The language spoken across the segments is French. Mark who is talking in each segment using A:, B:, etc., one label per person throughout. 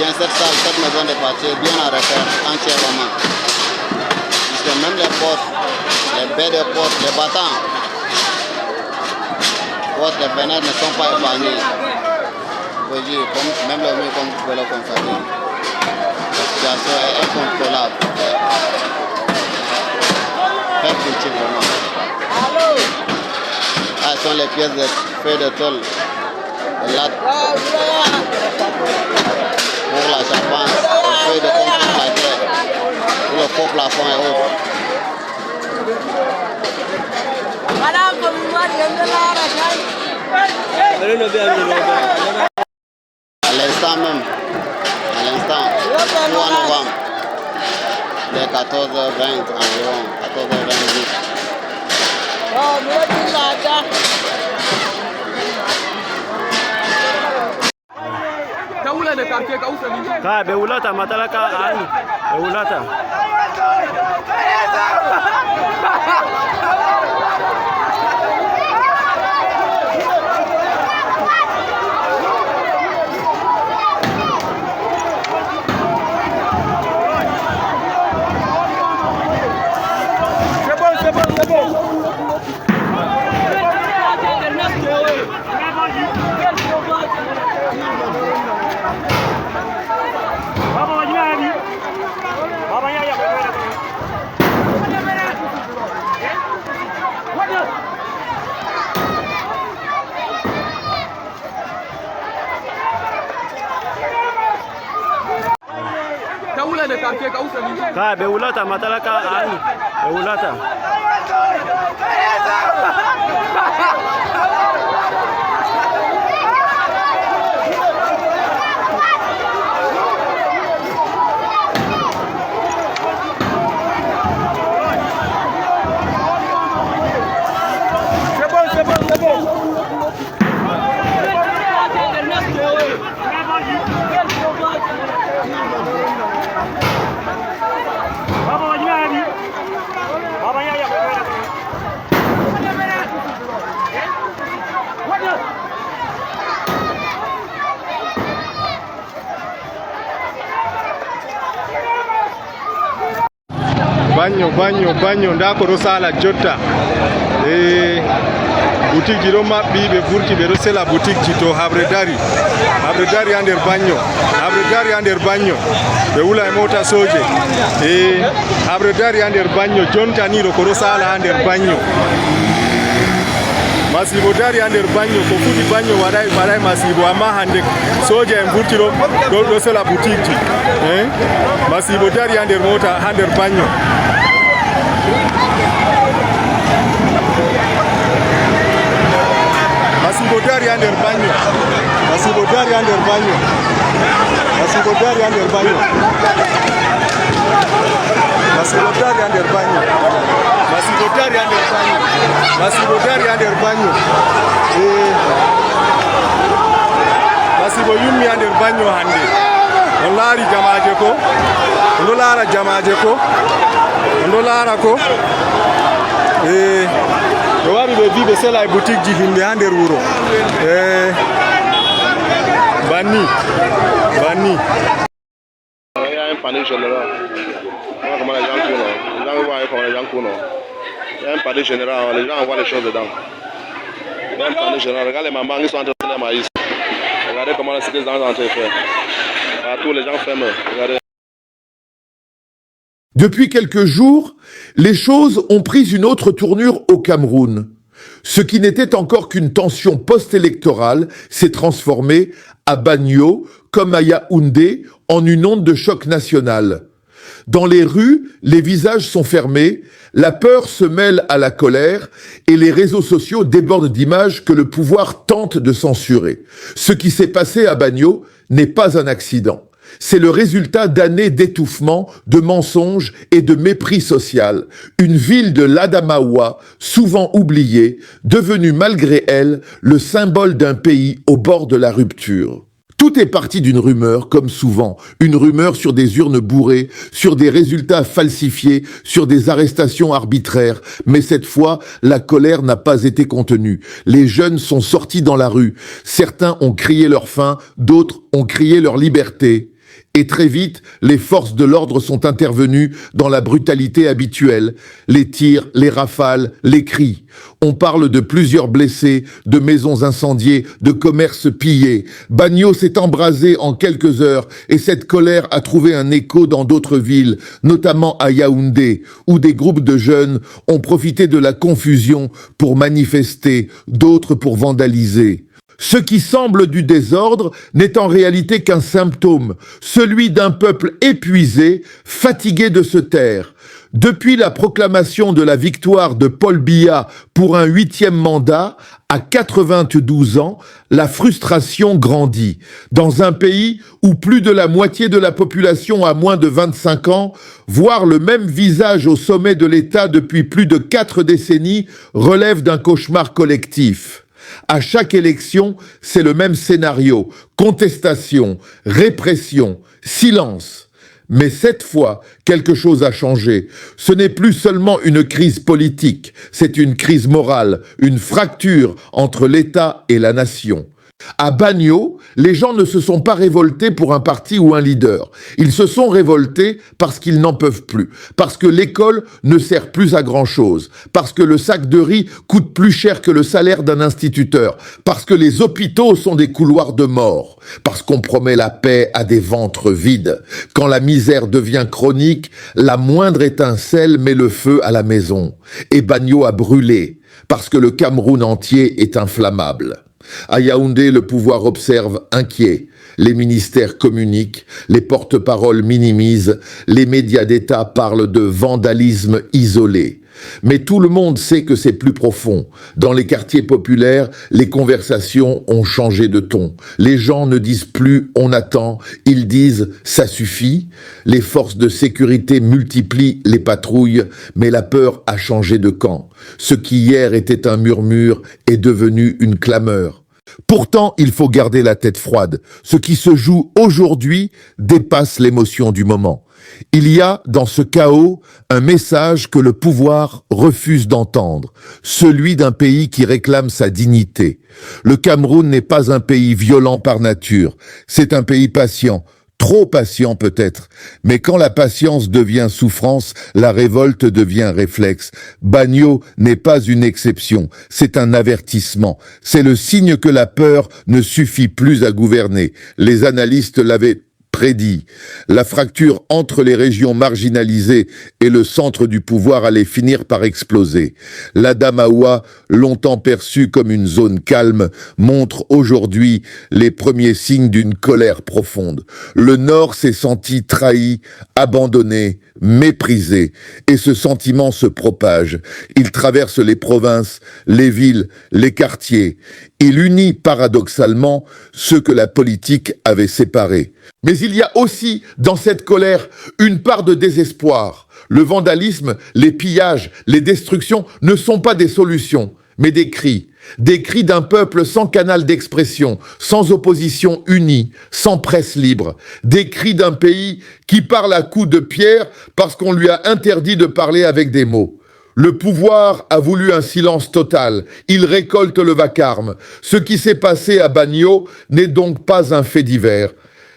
A: bien cette salle, cette maison de quartier est bien à refaire entièrement. Puisque même les portes, les baies de portes, les battants, les fenêtres ne sont pas épargnées. Même le mur, comme vous pouvez le constater, la situation est incontrôlable. Très critique vraiment. Ah, ce sont les pièces de feuilles de tôle, de lattes pour la charpente, les feuilles de contre-plaquet, pour le faux plafond et autres. À l'instant même, 3 novembre, dès 14h20 environ, 14h28.
B: Ka be wulata matalaka ani be wulata c'est bon Ka be wulata matalaka ani be wulata c'est bon bagno ndako ɗo sala jotta boutique ji ɗo maɓɓi ɓe vurti ɓe ɗo sela boutique ji to habre dari ha nder bagno ɓe wula e mota soje habre dari ha nder bagno jonta ni ɗo ko ɗo sala ha nder bagno masibo dari ha nder bagno ko fuɗi bagno waɗay masibo amma hande soja en vurti ɗo sela boutique ji masibo dari ha nder mota ha nder bagno masibo dari ha nder bagno masibo dari ha nder bagno masibo dari ha nder bagno masibo dari ha nder bagno masibo dari ha nder bagno masibo dari ha nder bagno masibo yummi ha nder bagno hande on laari jamaje ko on ɗo laara jamaje ko on ɗo laara ko ɓe wari ɓe vi ɓe sela e boutique ji himɓe ha nder wuro banni
C: il y a un panique général. Comment les gens tournent, les gens voient comment les gens tournent. Il y a un panique général, les gens envoient les choses dedans. Il y a un panique général. Regardez les mamans qui sont en train de faire le maïs. Regardez comment les gens sont en train de faire. Partout les gens ferment. Regardez.
D: Depuis quelques jours, les choses ont pris une autre tournure au Cameroun. Ce qui n'était encore qu'une tension post-électorale s'est transformé à Bagno, comme à Yaoundé, en une onde de choc national. Dans les rues, les visages sont fermés, la peur se mêle à la colère et les réseaux sociaux débordent d'images que le pouvoir tente de censurer. Ce qui s'est passé à Bagno n'est pas un accident. C'est le résultat d'années d'étouffement, de mensonges et de mépris social. Une ville de l'Adamawa, souvent oubliée, devenue malgré elle le symbole d'un pays au bord de la rupture. Tout est parti d'une rumeur, comme souvent. Une rumeur sur des urnes bourrées, sur des résultats falsifiés, sur des arrestations arbitraires. Mais cette fois, la colère n'a pas été contenue. Les jeunes sont sortis dans la rue. Certains ont crié leur faim, d'autres ont crié leur liberté. Et très vite, les forces de l'ordre sont intervenues dans la brutalité habituelle. Les tirs, les rafales, les cris. On parle de plusieurs blessés, de maisons incendiées, de commerces pillés. Bagno s'est embrasé en quelques heures et cette colère a trouvé un écho dans d'autres villes, notamment à Yaoundé, où des groupes de jeunes ont profité de la confusion pour manifester, d'autres pour vandaliser. Ce qui semble du désordre n'est en réalité qu'un symptôme, celui d'un peuple épuisé, fatigué de se taire. Depuis la proclamation de la victoire de Paul Biya pour un 8e mandat, à 92 ans, la frustration grandit. Dans un pays où plus de la moitié de la population a moins de 25 ans, voir le même visage au sommet de l'État depuis plus de 4 décennies relève d'un cauchemar collectif. À chaque élection, c'est le même scénario. Contestation, répression, silence. Mais cette fois, quelque chose a changé. Ce n'est plus seulement une crise politique, c'est une crise morale, une fracture entre l'État et la nation. À Bagno, les gens ne se sont pas révoltés pour un parti ou un leader. Ils se sont révoltés parce qu'ils n'en peuvent plus, parce que l'école ne sert plus à grand-chose, parce que le sac de riz coûte plus cher que le salaire d'un instituteur, parce que les hôpitaux sont des couloirs de mort, parce qu'on promet la paix à des ventres vides. Quand la misère devient chronique, la moindre étincelle met le feu à la maison. Et Bagno a brûlé, parce que le Cameroun entier est inflammable. À Yaoundé, le pouvoir observe inquiet. Les ministères communiquent, les porte-paroles minimisent, les médias d'État parlent de vandalisme isolé. Mais tout le monde sait que c'est plus profond. Dans les quartiers populaires, les conversations ont changé de ton. Les gens ne disent plus « on attend », ils disent « ça suffit ». Les forces de sécurité multiplient les patrouilles, mais la peur a changé de camp. Ce qui hier était un murmure est devenu une clameur. Pourtant, il faut garder la tête froide. Ce qui se joue aujourd'hui dépasse l'émotion du moment. Il y a dans ce chaos un message que le pouvoir refuse d'entendre, celui d'un pays qui réclame sa dignité. Le Cameroun n'est pas un pays violent par nature, c'est un pays patient. Trop patient peut-être, mais quand la patience devient souffrance, la révolte devient réflexe. Bagno n'est pas une exception, c'est un avertissement. C'est le signe que la peur ne suffit plus à gouverner. Les analystes l'avaient prédit. La fracture entre les régions marginalisées et le centre du pouvoir allait finir par exploser. L'Adamaoua, longtemps perçue comme une zone calme, montre aujourd'hui les premiers signes d'une colère profonde. Le Nord s'est senti trahi, abandonné, méprisé, et ce sentiment se propage. Il traverse les provinces, les villes, les quartiers. Il unit paradoxalement ceux que la politique avait séparés. Mais il y a aussi dans cette colère une part de désespoir. Le vandalisme, les pillages, les destructions ne sont pas des solutions, mais des cris. Des cris d'un peuple sans canal d'expression, sans opposition unie, sans presse libre. Des cris d'un pays qui parle à coups de pierre parce qu'on lui a interdit de parler avec des mots. Le pouvoir a voulu un silence total. Il récolte le vacarme. Ce qui s'est passé à Bagno n'est donc pas un fait divers.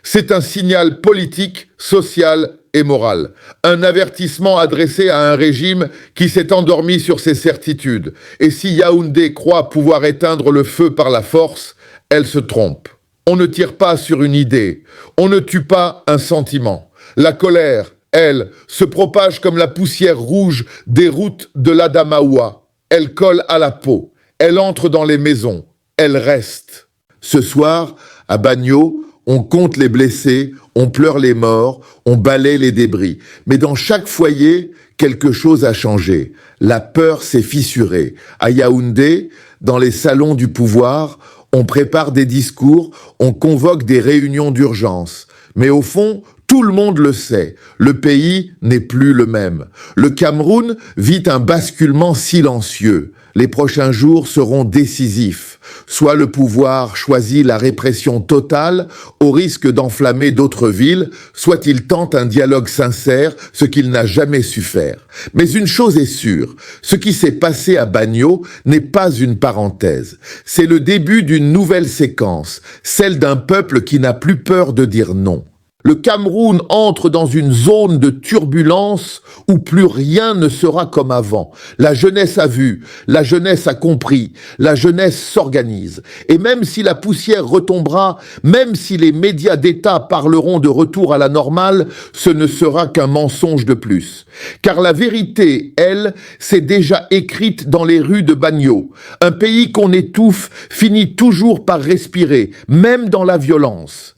D: C'est un signal politique, social et moral. Un avertissement adressé à un régime qui s'est endormi sur ses certitudes. Et si Yaoundé croit pouvoir éteindre le feu par la force, elle se trompe. On ne tire pas sur une idée. On ne tue pas un sentiment. La colère, elle, se propage comme la poussière rouge des routes de l'Adamaoua. Elle colle à la peau. Elle entre dans les maisons. Elle reste. Ce soir, à Bagno, on compte les blessés, on pleure les morts, on balaie les débris. Mais dans chaque foyer, quelque chose a changé. La peur s'est fissurée. À Yaoundé, dans les salons du pouvoir, on prépare des discours, on convoque des réunions d'urgence. Mais au fond, tout le monde le sait, le pays n'est plus le même. Le Cameroun vit un basculement silencieux. Les prochains jours seront décisifs. Soit le pouvoir choisit la répression totale au risque d'enflammer d'autres villes, soit il tente un dialogue sincère, ce qu'il n'a jamais su faire. Mais une chose est sûre, ce qui s'est passé à Bagno n'est pas une parenthèse. C'est le début d'une nouvelle séquence, celle d'un peuple qui n'a plus peur de dire non. Le Cameroun entre dans une zone de turbulence où plus rien ne sera comme avant. La jeunesse a vu, la jeunesse a compris, la jeunesse s'organise. Et même si la poussière retombera, même si les médias d'État parleront de retour à la normale, ce ne sera qu'un mensonge de plus. Car la vérité, elle, s'est déjà écrite dans les rues de Bagno. Un pays qu'on étouffe finit toujours par respirer, même dans la violence.